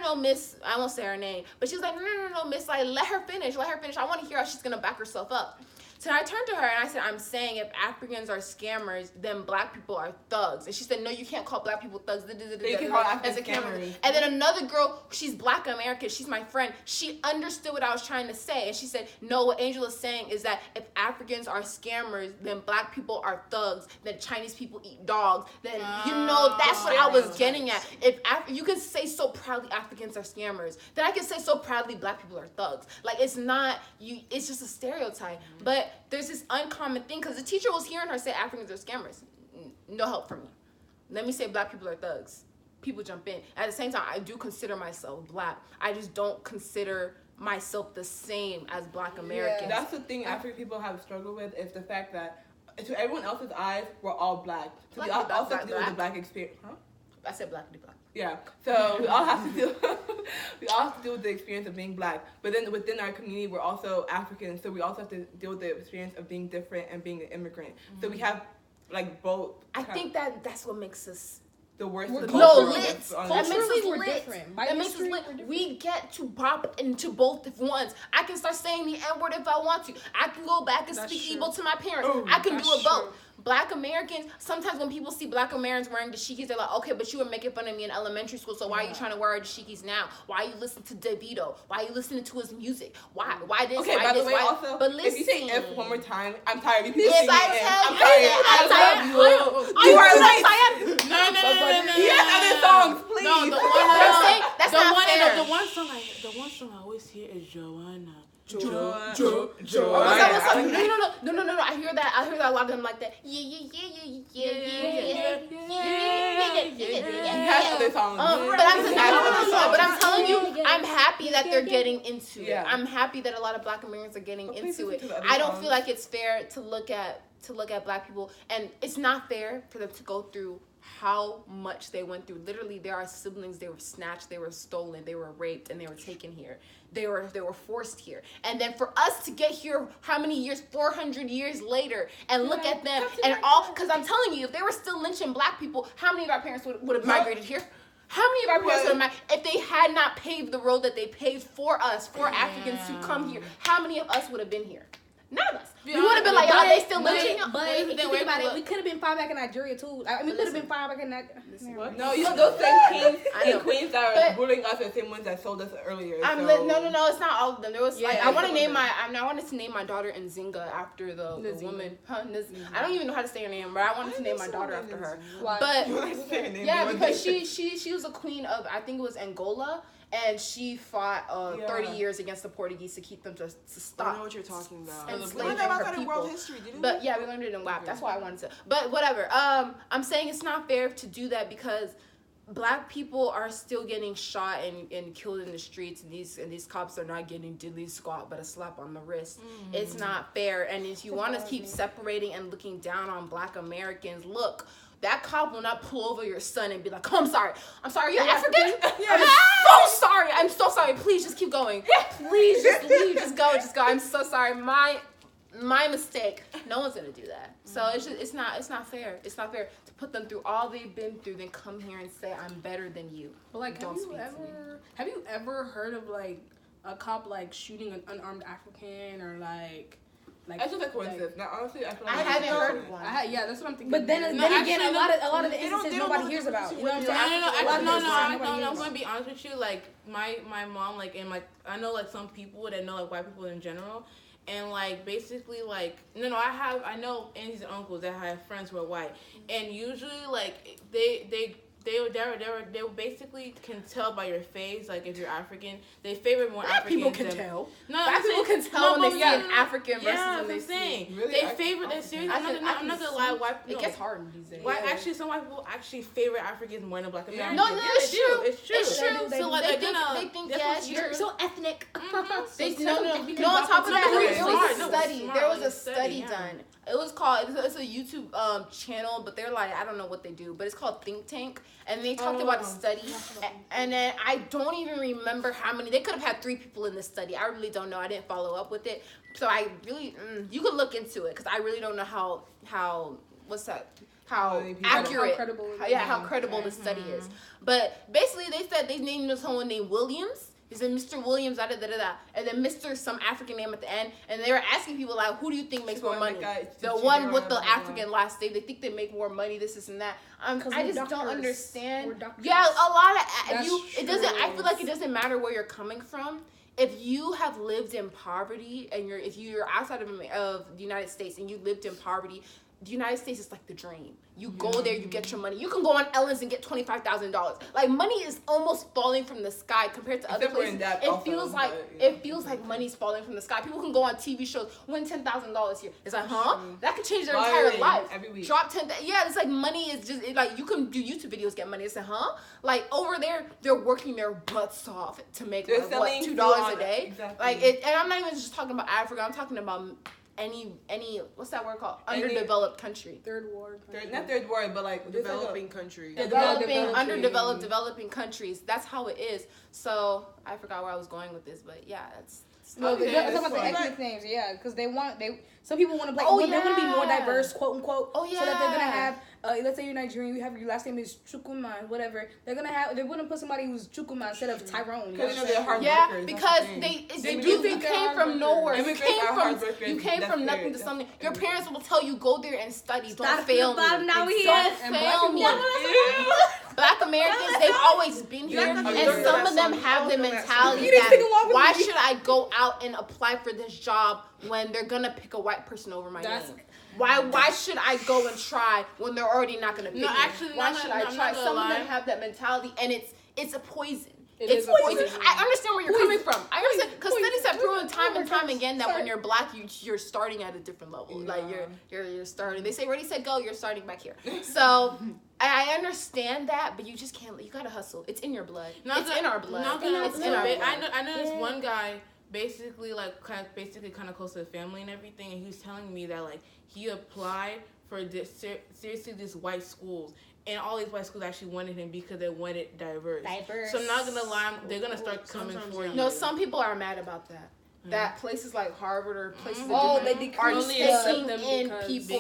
no, miss. I won't say her name, but she was like, no, miss. Like, let her finish. I want to hear how she's gonna back herself up. So I turned to her and I said, I'm saying if Africans are scammers, then black people are thugs. And she said, no, you can't call black people thugs. You can call Africans scammers. And then another girl, she's black American, she's my friend, she understood what I was trying to say. And she said, no, what Angel is saying is that if Africans are scammers, then black people are thugs, then Chinese people eat dogs, then, that's what I was getting at. If you can say so proudly Africans are scammers, then I can say so proudly black people are thugs. Like, it's not, it's just a stereotype. But there's this uncommon thing, because the teacher was hearing her say Africans are scammers. No help from me. Let me say black people are thugs. People jump in. At the same time, I do consider myself black. I just don't consider myself the same as black Americans. That's the thing African people have struggled with, is the fact that to everyone else's eyes, we're all black. So we also have to deal with the black experience. Huh? I said black to black. Yeah. So we all have to deal with the experience of being black. But then within our community, we're also African, so we also have to deal with the experience of being different and being an immigrant. Mm-hmm. So we have like both. I think that's what makes us the worst. That makes us lit. We get to pop into both at once. I can start saying the N-word if I want to. I can go back and speak Igbo to my parents. I can do it both. Black Americans, sometimes when people see black Americans wearing dashikis, they're like, okay, but you were making fun of me in elementary school, so why are you trying to wear dashikis now? Why are you listening to Davido? Why are you listening to his music? Why this? Okay, why by this? the way, why? also, But listen, if you say if one more time, I'm tired of you people Yes, singing it. I'm I'm tired. You are like, No. He has other songs, please. No, the one song I always hear is Joanna. No. I hear that a lot of them like that. He has other songs. But I'm telling you, I'm happy that they're getting into it. I'm happy that a lot of black Americans are getting into it. I don't feel like it's fair to look at black people, and it's not fair for them to go through how much they went through. Literally, there are siblings, they were snatched, they were stolen, they were raped, and they were taken here. They were forced here. And then for us to get here, how many years? 400 years later, and look at them, and all, because I'm telling you, if they were still lynching black people, how many of our parents would have migrated here? How many of our parents would have migrated? If they had not paved the road that they paved for us, for Africans to come here, how many of us would have been here? None of us. We would have been like, they still lynching? But if you think about it, we could have been far back in Nigeria too. I mean, we could have been far back in Nigeria. No, you know those same kings and queens that are bullying us are the same ones that sold us earlier. No, it's not all of them. There was I wanted to name my daughter Nzinga after the woman. I don't even know how to say her name, but I wanted to name my daughter after her. But yeah, because she was a queen of, I think it was Angola. And she fought 30 years against the Portuguese to keep them to stop. I know what you're talking about. Enslaving her people. World history, didn't we? Yeah, we learned it in WAP. That's why I wanted to. But whatever. I'm saying it's not fair to do that because black people are still getting shot and killed in the streets, and these cops are not getting diddly squat but a slap on the wrist. It's not fair. And if you want to keep separating and looking down on black Americans, look. That cop will not pull over your son and be like, oh, I'm sorry, are you African? I'm so sorry. Please just keep going. Please just leave. Just go. I'm so sorry. My mistake. No one's gonna do that. So it's not fair. It's not fair to put them through all they've been through, then come here and say I'm better than you. But like, have you ever heard of like a cop like shooting an unarmed African or like? That's just a coincidence. Now, honestly, I haven't heard of one. Yeah, that's what I'm thinking. But then again, a lot of the instances nobody hears about. You know what I'm saying? No. I'm gonna be honest with you. Like my mom, like, and like I know like some people that know like white people in general, and like basically like I know aunties and uncles that have friends who are white, and usually like they basically can tell by your face, like if you're African, they favor more Africans. People can tell. Black people can tell when they see an African versus when they see. Really? They favor. They're serious. I'm not gonna lie. It gets hard these days. Actually, some white people actually favor Africans more than black Americans. No, it's true. It's true. So like they think you're so ethnic. No. On top of that, there was a study done. It was called, it's a YouTube channel, but they're like, I don't know what they do, but it's called Think Tank, and they talked about a study, and then I don't even remember how many, they could have had 3 people in this study, I really don't know, I didn't follow up with it, so I really, you could look into it, because I really don't know how accurate, how credible the study is, but basically they said they named someone named Williams, He said Mr. Williams, da da da da, and then Mr. some African name at the end, and they were asking people like, who do you think makes more money? The one with the African last name. They think they make more money. This and that. I just don't understand. Yeah, a lot of it doesn't. I feel like it doesn't matter where you're coming from. If you have lived in poverty and if you're outside of the United States and you lived in poverty, the United States is like the dream. You go there, you get your money. You can go on Ellen's and get $25,000. Like money is almost falling from the sky compared to other places. It feels like money's falling from the sky. People can go on TV shows, win $10,000 here. It's like, huh? That could change their entire life. Every week. Drop 10. Yeah, it's like money is just like you can do YouTube videos, get money. It's like, huh? Like over there, they're working their butts off to make like, what $2 a day. Exactly. Like and I'm not even just talking about Africa. I'm talking about any what's that word called? Underdeveloped country. Third world, but like developing countries. Underdeveloped, developing countries. That's how it is. So I forgot where I was going with this, but yeah, it's. No, they're talking about the ethnic things, yeah, because some people want to play. They want to be more diverse, quote unquote. Oh yeah. So that they're gonna have, let's say you're Nigerian, you have your last name is Chukwuma, whatever. They're gonna put somebody who's Chukwuma instead of Tyrone. Because they're hard workers. Because you came from nowhere. You came from nothing to something. Your parents will tell you go there and study. Don't fail me. Don't fail me. Black Americans, they've always been here, and some of them have the mentality that why should I go out and apply for this job when they're gonna pick a white person over my name? Why should I go and try when they're already not gonna pick me? Why should I try? Some of them have that mentality, and it's a poison. It's poison. I understand where you're coming from. I understand because studies have proven time and time again that when you're black, you're starting at a different level. Like you're starting. They say ready, set, go. You're starting back here. So I understand that, but you just can't. You gotta hustle. It's in your blood. It's in our blood. It's in our blood. I know this one guy. Basically, kind of close to the family and everything, and he was telling me that like he applied for seriously these white schools, and all these white schools actually wanted him because they wanted diverse. So I'm not gonna lie, they're gonna start coming for you. No, some people are mad about that. That places like Harvard or places they are taking in people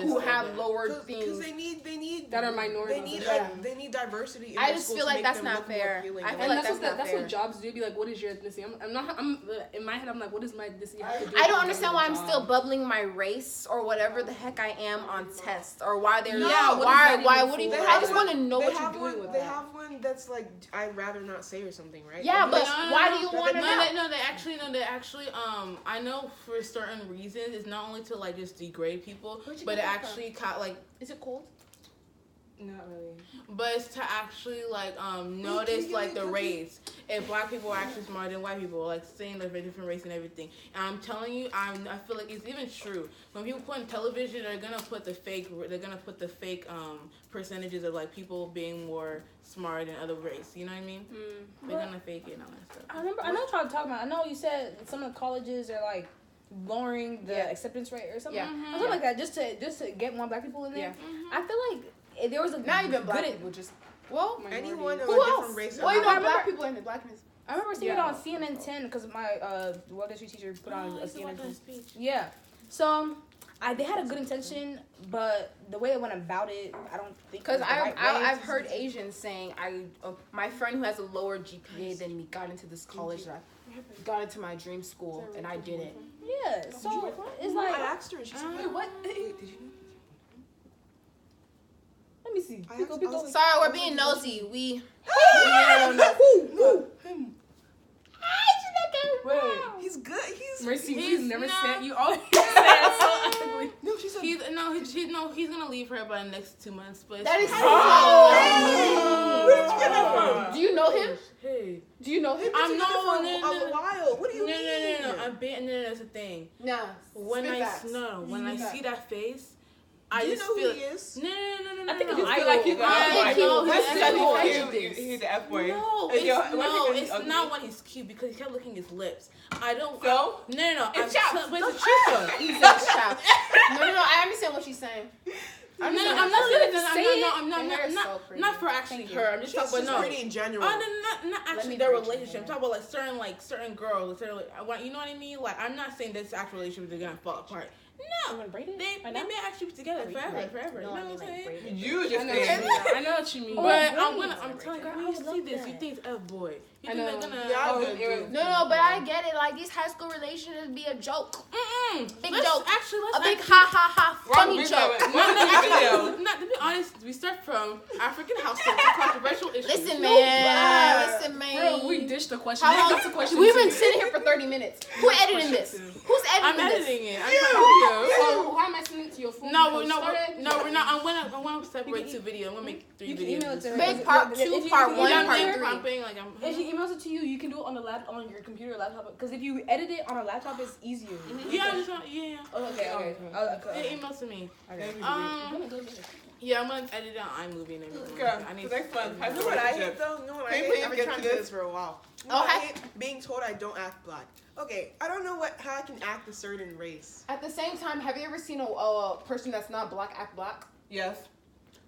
who have lower things. Because they need that are minorities. They need diversity. I just feel like that's not fair. I feel like that's what jobs do. Be like, what is your ethnicity? I'm in my head. I'm like, what is my ethnicity? I don't understand why I'm still bubbling my race or whatever the heck I am on tests or why they're why what do you? I just want to know what you're doing with that. They have one that's like I'd rather not say or something, right? Yeah, but why do you want to know? No, they actually I know for certain reasons it's not only to like just degrade people, but it actually like is it cold? Not really. But it's to actually like notice like the race. If black people are actually smarter than white people, like seeing the different race and everything. And I'm telling you, I feel like it's even true. When people put on television, they're gonna put the fake percentages of like people being more smart than other race. You know what I mean? They're gonna fake it and all that stuff. I know what y'all talking about. I know you said some of the colleges are like lowering the acceptance rate or something. Something like that, just to get more black people in there. I feel like there was not even black people, just anyone of a different race. Well, you know, black people in the blackness. I remember seeing it on CNN 10 because my world history teacher put on a CNN 10. Yeah, so they had a good intention, but the way they went about it, I don't think. Because I've heard Asians saying my friend who has a lower GPA than me got into this college that I got into my dream school and I didn't. Yeah, so it's like I asked her and she said, "Wait, what? Did you?" Let me see. Sorry, we're being nosy. We Wait, he's good. Mercy, he's never said you always said so ugly. No, she said he's gonna leave her by the next 2 months. But that is where did you get that from? Do you know him? Hey, do you know him? I'm not a while. What do you mean? No. I'm being that's the thing. Nah. When I see that face. Do you know who he is? No. I think I like you. He's the F word. No, it's not when he's cute because he kept licking his lips. I don't. So? No. It's chapped. It's chapped. He's chapped. No. I understand what she's saying. I'm not for actually her. I'm just talking about pretty in general. Not actually their relationship. I'm talking about certain girls. You know what I mean? Like I'm not saying this actual relationship is gonna fall apart. No, they may actually be together forever. No, you know what I'm saying? You just saying. I know what you mean. But I'm telling you, when you see this, you think it's boy. You think they're gonna. Yeah, No, but I get it. Like these high school relationships be a joke. Big joke. Actually, let's a big ha ha ha funny joke. To be honest, we start from African households to controversial issues. Listen, man. Bro, we ditched the question. How long? That's the question. We've been sitting here for 30 minutes. Who editing this? Who's I'm editing this? editing it. I'm trying to So why am I sending it to your phone? we're not. I'm gonna separate two videos. I'm gonna make 3 videos. Email it to her. Make part 2, part 1, part 3. If she emails it to you, you can do it on on your computer or laptop. Because if you edit it on a laptop, it's easier. Yeah, I just want, yeah. Oh, okay. It emails to me. Okay. Yeah, I'm gonna edit it on iMovie and everything. Girl, I need next one. You know what I hate though? You know what I hate? I've been trying to do this for a while. You know what I hate? Being told I don't act black. Okay, I don't know how I can act a certain race. At the same time, have you ever seen a person that's not black act black? Yes.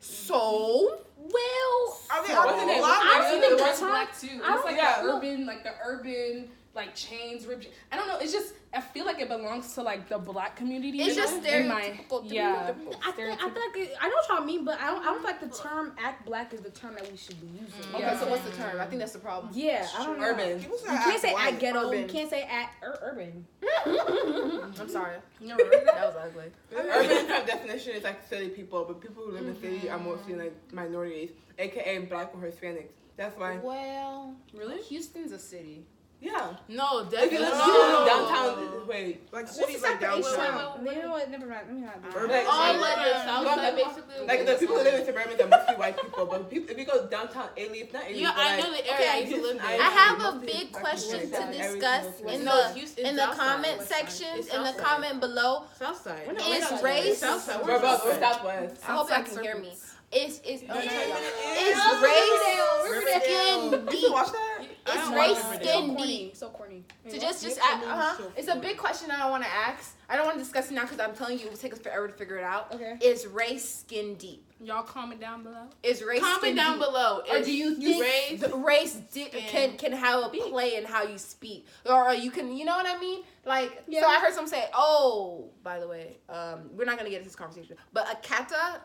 So, well, I mean, wasn't it? I don't think that's black too. It's like the urban, like chains, ripped. I don't know. It's just I feel like it belongs to like the black community. it's just stereotypical. Yeah. I feel like I know what y'all mean, but I don't feel like the term "act black" is the term that we should be using. Okay, so what's the term? I think that's the problem. Yeah, I don't know. Urban. People say You can't say white. "act ghetto." Urban. You can't say "act urban." I'm sorry. Never heard that. That was ugly. Urban definition is like city people, but people who live in city are mostly like minorities, aka black or Hispanics. That's why. Well, Really? Houston's a city. Yeah. No, If you definitely live no. downtown, wait. Like cities like downtown. You know what? Never mind. Let me not do Urban. that. All like the south Like, side, basically. Like the people who live in suburbs are mostly white people, but people, if you go downtown, Alief, not Alief, Yeah, but I like, know the area. I used to live there. I have a mostly big black question people to every discuss single in place. No, the Houston, in the South side, comment West side. section, It's in the South side. comment below. South side. Is race? South side. We're about we're southwest. I hope y'all can hear me. Is race Riverdale. skin You deep? should watch that. Is don't race watch skin Riverdale. deep? So corny. So just it's a big question I want to ask. I don't want to discuss it now because I'm telling you it will take us forever to figure it out. Okay. Is race skin deep? Y'all comment down below. Is race Comment skin down deep? below. Or do you think race? can have a play in how you speak, or you can, you know what I mean? Like, Yeah. so I heard someone say, "Oh, by the way, we're not gonna get into this conversation, but Akata,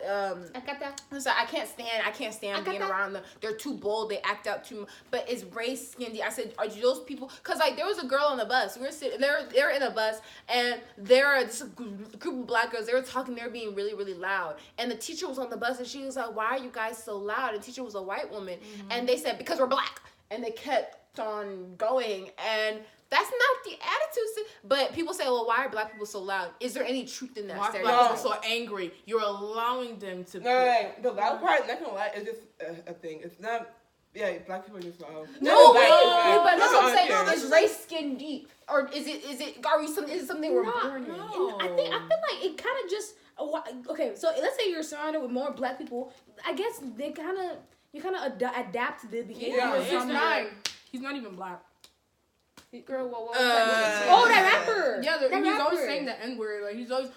so I can't stand being around them. They're too bold. They act out too much. But is race skin deep? I said, are those people? Because like there was a girl on the bus. We were sitting. They're in a bus, and this group of black girls. They were talking. They were being really, really loud. And the teacher was on the bus, and she was like, "Why are you guys so loud?" And the teacher was a white woman, and they said, "Because we're black." And they kept on going, and that's not the attitude. But people say, "Well, why are black people so loud?" Is there any truth in that Why stereotype? black people so angry? You're allowing them to. No. The loud part, not gonna lie, is just a thing. It's not. Yeah, black people are just loud. No, Black people are- but that's what I'm saying. Yeah. Is race skin deep, or is it? Is it something we're born in? No. I feel like it kind of just okay. So let's say you're surrounded with more black people. I guess you kind of adapt the behavior. Yeah, from He's not even black. Girl, whoa. Oh, that rapper. Yeah, That he's always rapper. saying the N word. Like he's always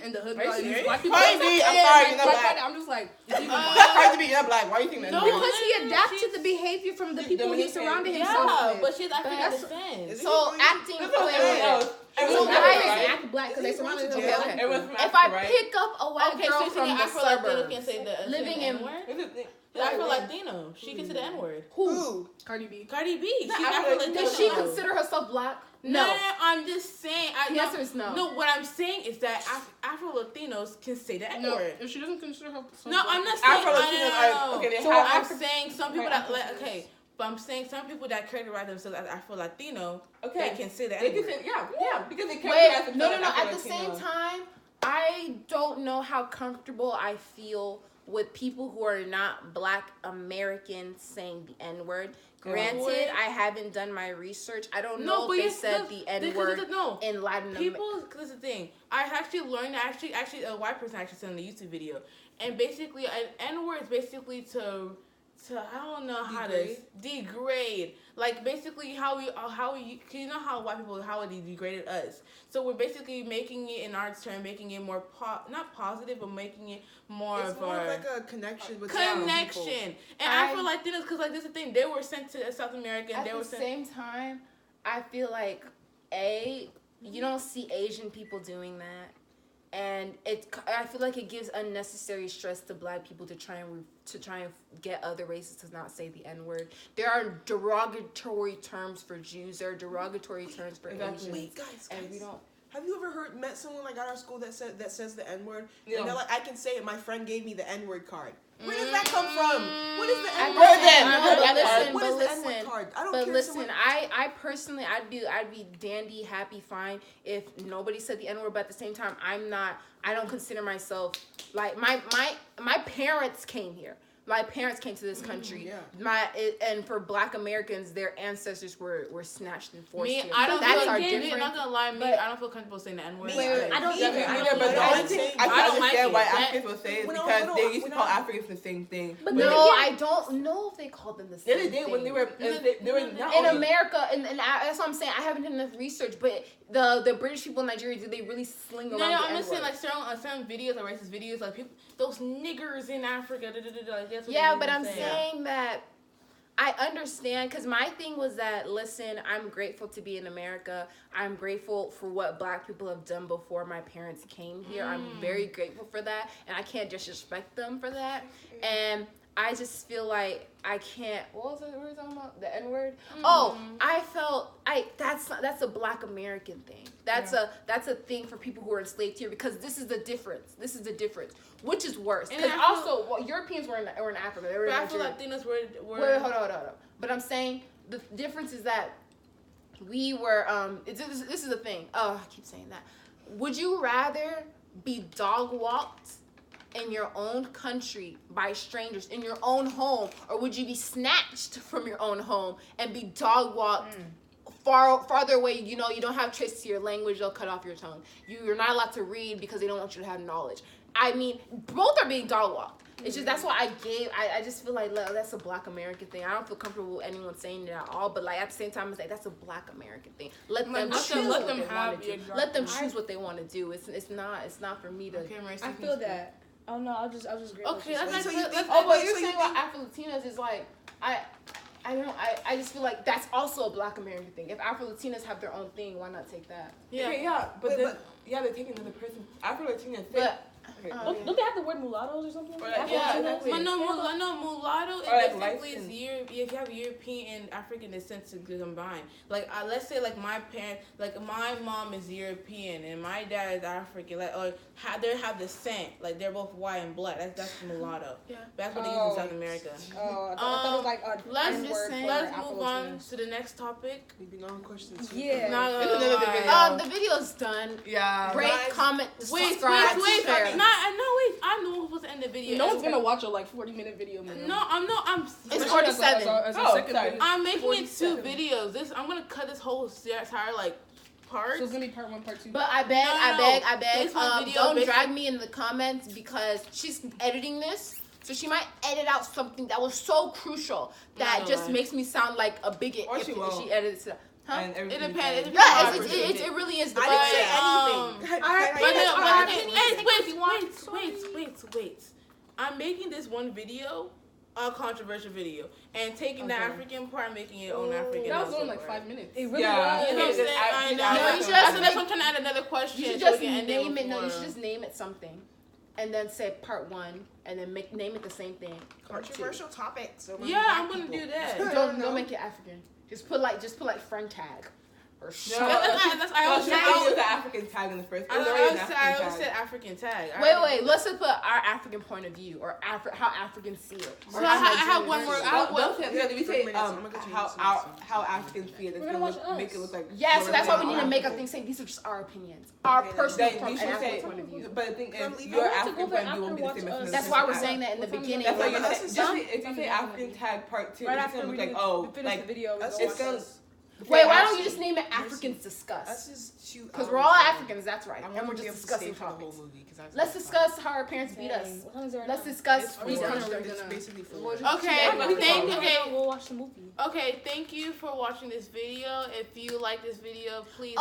in the hood. Are you Like, serious? black people. Cardi B, I'm sorry, you're not black. I'm just like. Cardi B, you're not black. Why do you think that? No, Because he adapted the behavior from the people he surrounded himself Yeah, with. but she's African That's- descent. So acting. That's what everyone else. So Everyone's guys, black, right? act black because they surrounded Okay, themselves. okay. Everyone's from If Africa, I right? pick up a white Okay, girl so you from think the Afro Latino suburbs, can say the living in- N-word? This is- The Afro Latino, she can say the N word. Who? Cardi B. Cardi B, she's Afro Afro Latino. does she consider herself black? No, I'm just saying. The answer is no. No, what I'm saying is that Afro Latinos can say the N No, word. if she doesn't consider herself No, I'm not saying. Afro-Latinos are- okay, they so have- I'm saying some people that okay, but I'm saying some people that characterize themselves as Afro Latino, Okay. they can say the They N can word. say, yeah, because they can't Wait, no. At the same time, I don't know how comfortable I feel with people who are not Black Americans saying the N word. Granted, I haven't done my research. I don't know if they said the N word No, in Latin America. people. Because this is the thing. I actually learned. Actually, a white person actually said in the YouTube video, and basically, an N word is basically to I don't know how to degrade. Like basically how we cause you know how white people how they degraded us. So we're basically making it in our turn, making it more not positive, but making it more It's of more our like a connection with connection. And Afro Latinos, because like this is the thing, they were sent to South America. And At they were the sent. same time, I feel like you don't see Asian people doing that. and I feel like it gives unnecessary stress to black people to try and get other races to not say the N-word. There are derogatory terms for Jews. There are derogatory terms for Asians. Wait, guys, and we don't. Have you ever met someone like at our school that says the N-word? Yeah. And they're like, I can say it. My friend gave me the N-word card. Where does that come from? What is the N-word? What is the N-word card? I don't care. But listen, I personally, I'd be dandy, happy, fine if nobody said the N-word. But at the same time, I don't consider myself like my parents came here. My parents came to this country. And for Black Americans, their ancestors were snatched and forced here. I don't That's feel our different. difference. Not gonna lie, I don't feel comfortable saying the N-word. I don't either. But the only thing I can understand why Africans will say it because they used to call Africans the same thing. But no, I don't know if they called them the same They did when they were in America, and that's what I'm saying. I haven't done enough research, but the British people in Nigeria, do they really sling around the I'm N-word? just saying, like, certain videos, like racist videos, like people, those niggers in Africa, like that's what yeah, but I'm saying that I understand, because my thing was that, listen, I'm grateful to be in America. I'm grateful for what Black people have done before my parents came here. I'm very grateful for that, and I can't disrespect them for that. And I just feel like I can't. What was it? What were we talking about? The N-word? Oh, I felt that's a Black American thing. That's a thing for people who are enslaved here, because this is the difference. Which is worse? Because also, Europeans were in Africa. They were in Nigeria. Latinos were. Wait, hold on. But I'm saying the difference is that we were. This is the thing. Oh, I keep saying that. Would you rather be dog walked in your own country by strangers in your own home, or would you be snatched from your own home and be dog walked farther away? You know, you don't have trace to your language, they'll cut off your tongue. You're not allowed to read because they don't want you to have knowledge. I mean, both are being dog walked. It's just, that's why I just feel like that's a Black American thing. I don't feel comfortable with anyone saying it at all, but like at the same time, it's like that's a Black American thing. Let them choose what they want to do. Let them choose what they want to do. It's not for me to. Okay, I feel that. Oh no, I'll just agree. Okay, but you're saying about Afro-Latinas is like I just feel like that's also a Black American thing. If Afro-Latinas have their own thing, why not take that? Yeah, okay, they're taking another person. Afro-Latinas. Don't they have the word mulattoes or something? Exactly. But no, mulatto is basically if you have European and African descent to combine. Like let's say like my parents, like my mom is European and my dad is African. Like they have descent. Like they're both white and black. That's mulatto. Yeah. That's what they use in South America. Oh, I thought it was like a let's move on to the next topic. We've been on questions. Yeah. The video's done. Yeah. Rate, comment, subscribe, share. I know we're supposed to end the video. No one's gonna watch a 40-minute video. I'm. It's 47. I'm making it 2 videos. I'm gonna cut this whole entire part. So it's gonna be part 1, part 2. But I beg. Don't drag me in the comments because she's editing this. So she might edit out something that was so crucial that just makes me sound like a bigot if she edits it. Huh? It depends. Yeah, it really is. I didn't say anything. Wait. I'm making this one video a controversial video and taking the African part and making it own African. That was only like 5 minutes. It really was. You know what I'm saying? I know. That's why I'm trying to add another question. You should just name it. No, you should just name it something. And then say part 1, and then name it the same thing. Controversial topics. Yeah, I'm gonna do that. Don't make it African. Just put like friend tag. I always use the African tag in the first. I always said African tag. Wait. Let's just put our African point of view or how Africans see it. So I have one more. We say how Africans see it. It's gonna make it look like. Yeah, so that's why we need to make up things saying these are just our opinions, our personal point of view. But the thing is, your African point of view won't be the same as. That's why we're saying that in the beginning. That's why you say if you say African tag part 2, it's gonna look like it's gonna. Wait, why don't you just name it Africans Discuss? That's just 2 because we're all Africans, that's right. And we're just discussing topics. Let's discuss how our parents beat us. Let's discuss these countries. Okay, we'll watch the movie. Okay, thank you for watching this video. If you like this video, please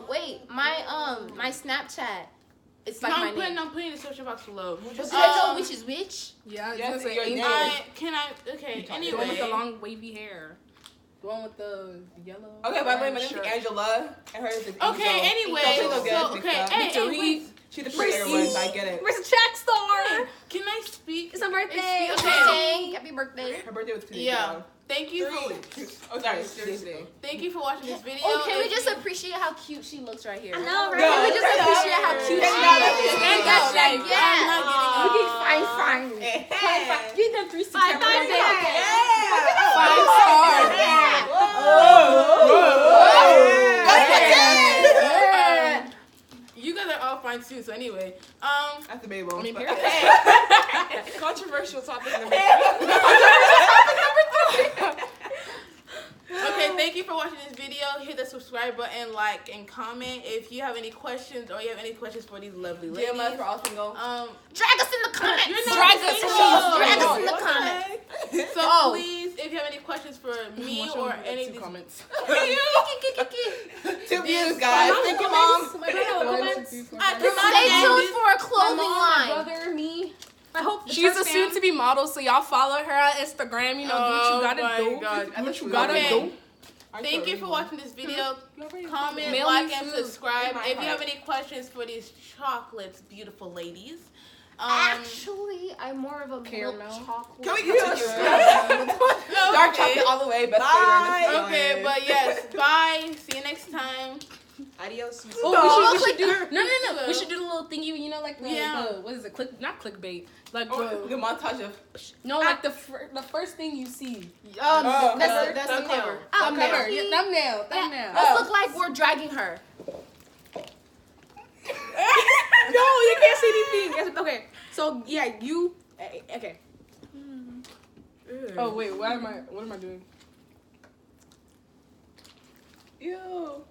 wait, my Snapchat. It's like I'm putting the description box below. Do you know which is which? Yeah, Okay. the one with the long wavy hair. The one with the yellow. Okay, by the way, my name's shirt. Angela, and hers is Angel. Okay, anyway, She's the prettier one, but I get it. Where's the track star? Can I speak? It's her birthday. Okay. Happy birthday. Her birthday was today. Yeah. Thank you for Oh, sorry. Seriously. thank you for watching this video. Oh, can we If just you- appreciate how cute she looks right here? I know, right? No, Can we just appreciate how cute she is? Stand up, like, Yeah. I'm not getting up. Fine. You done 360. Happy birthday. Yeah. 5 stars. Yeah. You guys are all fine too. So anyway, That's the baby. I mean, But- period. Controversial topic number okay, thank you for watching this video. Hit the subscribe button, like, and comment. If you have any questions or you have any questions for these lovely ladies, DM us for all single. Drag us in the comments. You're not Drag us, single. please. Drag us in the comments. so please, if you have any questions for me or any of two these comments. 2 views, guys. Thank you, Mom. My brother, Stay tuned for a clothing my line. brother, me. I hope She's a soon-to-be model, so y'all follow her on Instagram. You know, do what you gotta do. God. Do what you gotta Okay. do. Thank you for watching this video. Comment, Mail like, me and food. subscribe. My If you have heart. any questions for these chocolates, beautiful ladies. Actually, I'm more of a Caramel. milk chocolate. Can we continue? Dark chocolate all the way. Best flavor in the Okay, but yes, bye. See you next time. Adios. Oh, we should do. No. We should do the little thingy. You know, like the, Yeah. the what is it? Not clickbait. Like The montage of. no, like the first thing you see. That's the cover. Thumbnail. Thumbnail. Yeah, thumbnail. Let's look like we're dragging her. No, you can't see anything. Yes, okay, so yeah, you. Okay. Oh wait, what am I doing? Ew.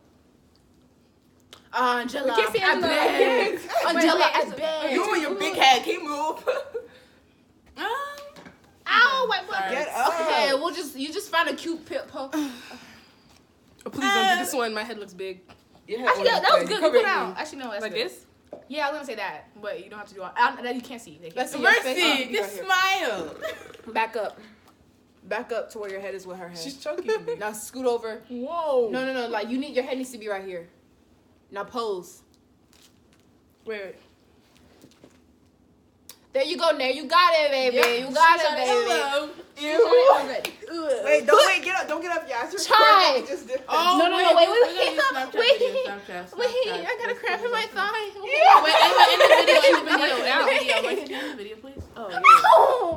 Angela, We can't see I Angela. beg. Angela, I beg. You and your big head. Can you move? Ow, wait, what? Get up. Okay, you just find a cute po. Oh, please don't do this one. My head looks big. Your head Actually, always that was big. good. Cover Good it. out. Actually, no, that's Like good. this? Yeah, I was gonna say that, but you don't have to do all. That you can't see. They can't Let's see. see your face. Mercy, Oh, you just got smile. Back up. Back up to where your head is with her head. She's choking me. Now scoot over. Whoa. No. Like your head needs to be right here. Now pose. Wait. There you go. There you got it, baby. Yep. You got She's it, on baby. Ew. Already. Wait, don't get up. Don't get up. Yeah, I Try. just did. Oh, No, wait, wait, we're gonna use Snapchat wait. video, Snapchat, Wait, Snapchat. I got a cramp in my thigh. Wait, in the video, please. Oh, yeah. Ow.